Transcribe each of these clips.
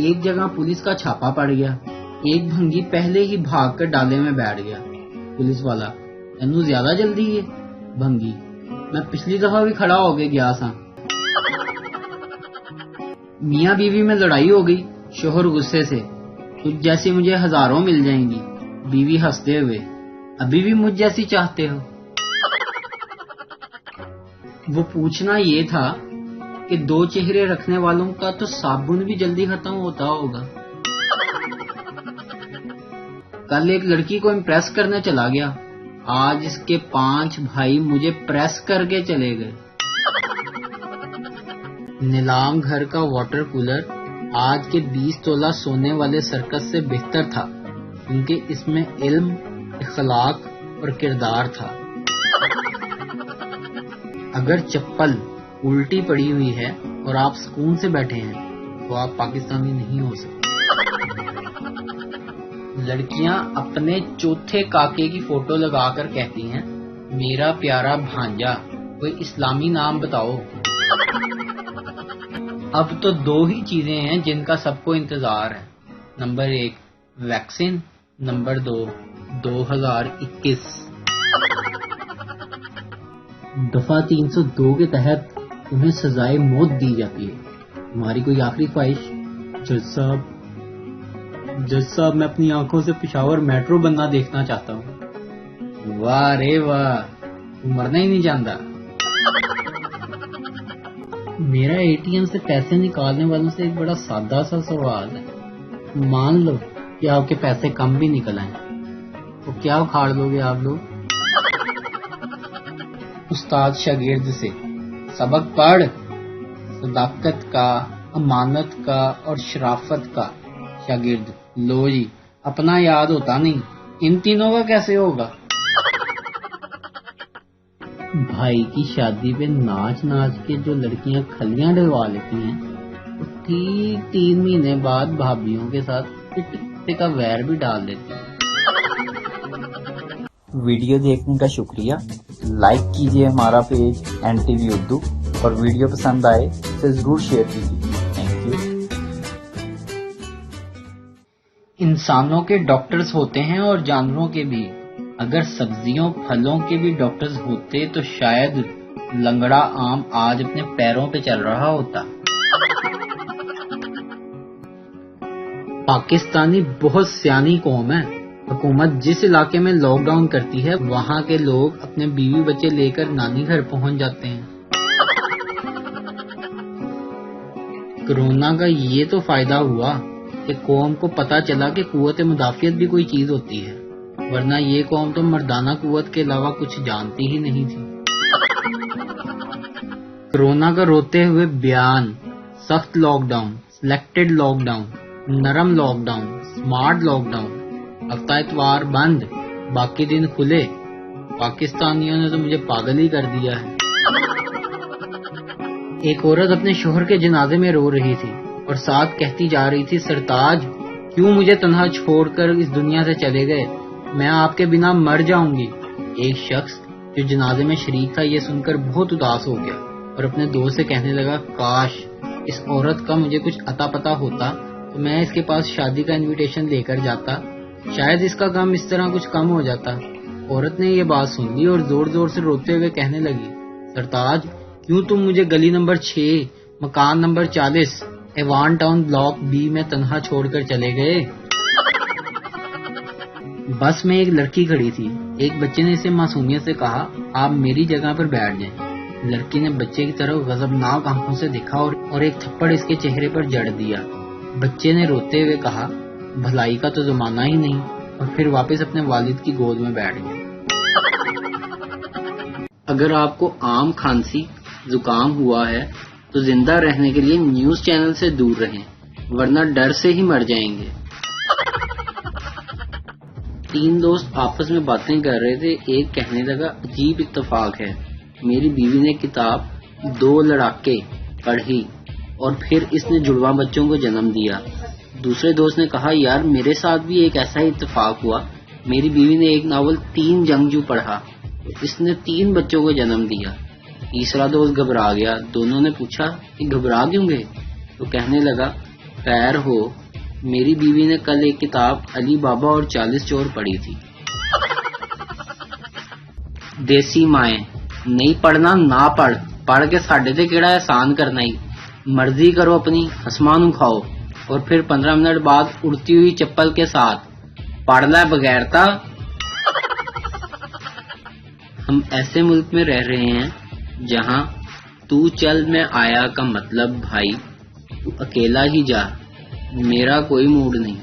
ایک جگہ پولیس کا چھاپا پڑ گیا. ایک بھنگی پہلے ہی بھاگ کر ڈالے میں بیٹھ گیا. پولیس والا: تینوں زیادہ جلدی ہے. بھنگی: میں پچھلی دفعہ بھی کھڑا ہو کے گیا سا. میاں بیوی میں لڑائی ہو گئی. شوہر غصے سے: تجھ جیسی مجھے ہزاروں مل جائیں گی. بیوی ہنستے ہوئے: ابھی بھی مجھ جیسی چاہتے ہو؟ وہ پوچھنا یہ تھا کہ دو چہرے رکھنے والوں کا تو صابن بھی جلدی ختم ہوتا ہوگا. کل ایک لڑکی کو امپریس کرنے چلا گیا. آج اس کے 5 بھائی مجھے پریس کر کے چلے گئے. نیلام گھر کا واٹر کولر آج کے 20 تولہ سونے والے سرکس سے بہتر تھا، کیونکہ اس میں علم، اخلاق اور کردار تھا. اگر چپل الٹی پڑی ہوئی ہے اور آپ سکون سے بیٹھے ہیں تو آپ پاکستانی نہیں ہو سکتے. لڑکیاں اپنے چوتھے کاکے کی فوٹو لگا کر کہتی ہیں: میرا پیارا بھانجا، کوئی اسلامی نام بتاؤ. اب تو 2 ہی چیزیں ہیں جن کا سب کو انتظار ہے. Number 1 vaccine, number 2 2021. دفعہ 302 کے تحت انہیں سزائے موت دی جاتی ہے. تمہاری کوئی آخری خواہش؟ جج صاحب میں اپنی آنکھوں سے پشاور میٹرو بننا دیکھنا چاہتا ہوں. واہ رے واہ، تم مرنا ہی نہیں جانتا. میرا اے ٹی ایم سے پیسے نکالنے والوں سے ایک بڑا سادہ سا سوال ہے. مان لو کہ آپ کے پیسے کم بھی نکل آئیں تو کیا اکھاڑ لو گے آپ لوگ؟ استاد شاگرد سے: سبق پڑھ. صداقت کا، امانت کا اور شرافت کا. شاگرد: لو جی، اپنا یاد ہوتا نہیں، ان تینوں کا کیسے ہوگا؟ بھائی کی شادی پہ ناچ ناچ کے جو لڑکیاں کھلیاں ڈلوا لیتی ہیں، ٹھیک 3 مہینے بعد بھابھیوں کے ساتھ ٹکے کا ویر بھی ڈال دیتی ہیں. ویڈیو دیکھنے کا شکریہ. لائک کیجیے ہمارا پیج NTV اردو، اور ویڈیو پسند آئے اسے ضرور شیئر کیجیے. Thank you. انسانوں کے ڈاکٹرز ہوتے ہیں اور جانوروں کے بھی. اگر سبزیوں پھلوں کے بھی ڈاکٹرز ہوتے تو شاید لنگڑا آم آج اپنے پیروں پہ چل رہا ہوتا. پاکستانی بہت سیانی قوم ہے. حکومت جس علاقے میں لاک ڈاؤن کرتی ہے وہاں کے لوگ اپنے بیوی بچے لے کر نانی گھر پہنچ جاتے ہیں. کرونا کا یہ تو فائدہ ہوا کہ قوم کو پتا چلا کہ قوت مدافعت بھی کوئی چیز ہوتی ہے، ورنہ یہ قوم تو مردانہ قوت کے علاوہ کچھ جانتی ہی نہیں تھی. کرونا کا روتے ہوئے بیان: سخت lockdown, selected lockdown, نرم lockdown, smart lockdown, ہفتہ اتوار بند، باقی دن کھلے. پاکستانیوں نے تو مجھے پاگل ہی کر دیا ہے. ایک عورت اپنے شوہر کے جنازے میں رو رہی تھی اور ساتھ کہتی جا رہی تھی: سرتاج، کیوں مجھے تنہا چھوڑ کر اس دنیا سے چلے گئے؟ میں آپ کے بنا مر جاؤں گی. ایک شخص جو جنازے میں شریک تھا یہ سن کر بہت اداس ہو گیا اور اپنے دوست سے کہنے لگا: کاش اس عورت کا مجھے کچھ عطا پتا ہوتا تو میں اس کے پاس شادی کا انویٹیشن لے کر جاتا، شاید اس کا غم اس طرح کچھ کم ہو جاتا. عورت نے یہ بات سن لی اور زور زور سے روتے ہوئے کہنے لگی: سرتاج، کیوں تم مجھے گلی نمبر 6 مکان نمبر 40 ایوان ٹاؤن بلاک B میں تنہا چھوڑ کر چلے گئے؟ بس میں ایک لڑکی کھڑی تھی. ایک بچے نے اسے معصومیت سے کہا: آپ میری جگہ پر بیٹھ جائیں. لڑکی نے بچے کی طرف غضبناک آنکھوں سے دیکھا اور ایک تھپڑ اس کے چہرے پر جڑ دیا. بچے نے روتے ہوئے کہا: بھلائی کا تو زمانہ ہی نہیں، اور پھر واپس اپنے والد کی گود میں بیٹھ گیا. اگر آپ کو عام کھانسی زکام ہوا ہے تو زندہ رہنے کے لیے نیوز چینل سے دور رہیں، ورنہ ڈر سے ہی مر جائیں گے. 3 دوست آپس میں باتیں کر رہے تھے. ایک کہنے لگا: عجیب اتفاق ہے، میری بیوی نے کتاب 2 لڑاکے پڑھی اور پھر اس نے جڑواں بچوں کو جنم دیا. دوسرے دوست نے کہا: یار میرے ساتھ بھی ایک ایسا ہی اتفاق ہوا، میری بیوی نے ایک ناول 3 جنگجو پڑھا، اس نے 3 بچوں کو جنم دیا. تیسرا دوست گھبرا گیا. دونوں نے پوچھا کہ گھبرا کیوں گئے؟ تو کہنے لگا: خیر ہو، میری بیوی نے کل ایک کتاب علی بابا اور 40 چور پڑھی تھی۔ دیسی مائیں، نہیں پڑھنا نہ پڑھ کے ساڈے تے کیڑا احسان کرنا ہی، مرضی کرو اپنی، آسمان کھاؤ، اور پھر 15 منٹ بعد اڑتی ہوئی چپل کے ساتھ پڑھ لے بغیرتا۔ ہم ایسے ملک میں رہ رہے ہیں جہاں تو چل میں آیا کا مطلب بھائی تو اکیلا ہی جا، میرا کوئی موڈ نہیں۔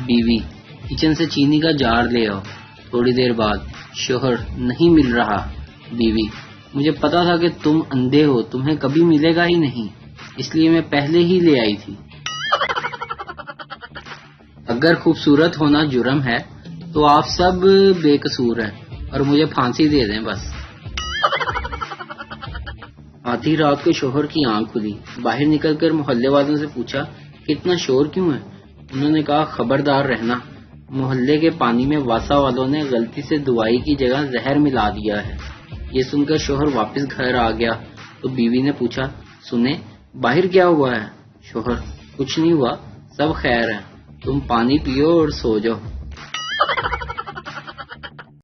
بیوی، کچن سے چینی کا جار لے آؤ۔ تھوڑی دیر بعد شوہر، نہیں مل رہا۔ بیوی، مجھے پتا تھا کہ تم اندھے ہو، تمہیں کبھی ملے گا ہی نہیں، اس لیے میں پہلے ہی لے آئی تھی۔ اگر خوبصورت ہونا جرم ہے تو آپ سب بے قصور ہیں اور مجھے پھانسی دے دیں بس۔ آدھی رات کو شوہر کی آنکھ کھلی، باہر نکل کر محلے والوں سے پوچھا کہ اتنا شور کیوں ہے؟ انہوں نے کہا خبردار رہنا، محلے کے پانی میں واسا والوں نے غلطی سے دوائی کی جگہ زہر ملا دیا ہے۔ یہ سن کر شوہر واپس گھر آ گیا تو بیوی نے پوچھا سنے باہر کیا ہوا ہے؟ شوہر، کچھ نہیں ہوا، سب خیر ہے، تم پانی پیو اور سو جاؤ۔